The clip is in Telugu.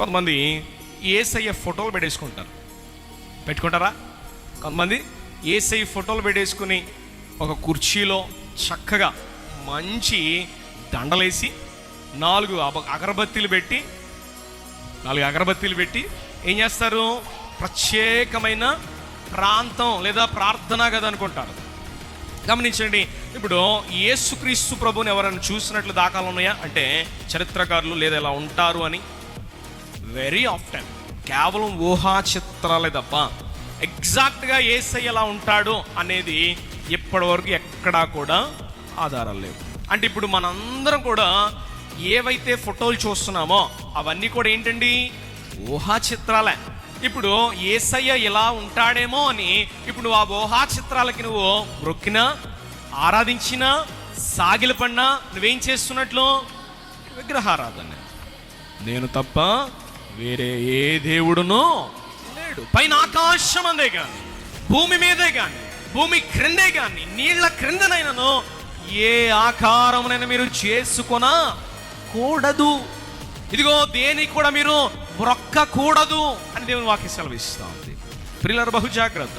కొంతమంది యేసయ్య ఫోటోలు పెట్టుకుంటారా? కొంతమంది యేసయ్య ఫోటోలు పెట్టేసుకుని ఒక కుర్చీలో చక్కగా మంచి దండలేసి 4 అగరబత్తీలు పెట్టి ఏం చేస్తారు? ప్రత్యేకమైన ప్రాంతం లేదా ప్రార్థనా గది అనుకుంటారు. గమనించండి, ఇప్పుడు యేసుక్రీస్తు ప్రభుని ఎవరైనా చూసినట్లు దాఖలు ఉన్నాయా అంటే చరిత్రకారులు లేదా ఇలా ఉంటారు అని? వెరీ ఆఫ్టెన్ కేవలం ఊహా చిత్రాలే తప్ప ఎగ్జాక్ట్గా యేసయ్య ఎలా ఉంటాడు అనేది ఇప్పటివరకు ఎక్కడా కూడా ఆధారాలు లేవు. అంటే ఇప్పుడు మనందరం కూడా ఏవైతే ఫోటోలు చూస్తున్నామో అవన్నీ కూడా ఏంటండి? ఊహా చిత్రాలే. ఇప్పుడు యేసయ్య ఇలా ఉంటాడేమో అని ఇప్పుడు ఆ ఊహా చిత్రాలకి నువ్వు మొక్కినా, ఆరాధించినా, సాగిలపడినా నువ్వేం చేస్తున్నట్లు? విగ్రహారాధన. నేను తప్ప వేరే ఏ దేవుడునో లేడు. పైన ఆకాశం అందే కానీ, భూమి మీదే కానీ, భూమి క్రిందే కానీ, నీళ్ల క్రిందనైనను ఏ ఆకారమునైనా మీరు చేసుకొనకూడదు. ఇదిగో దేనికి కూడా మీరు మొక్కకూడదు అని దేవుని వాక్యం సెలవిస్తా ఉంది. ప్రియులారా, బహు జాగ్రత్త.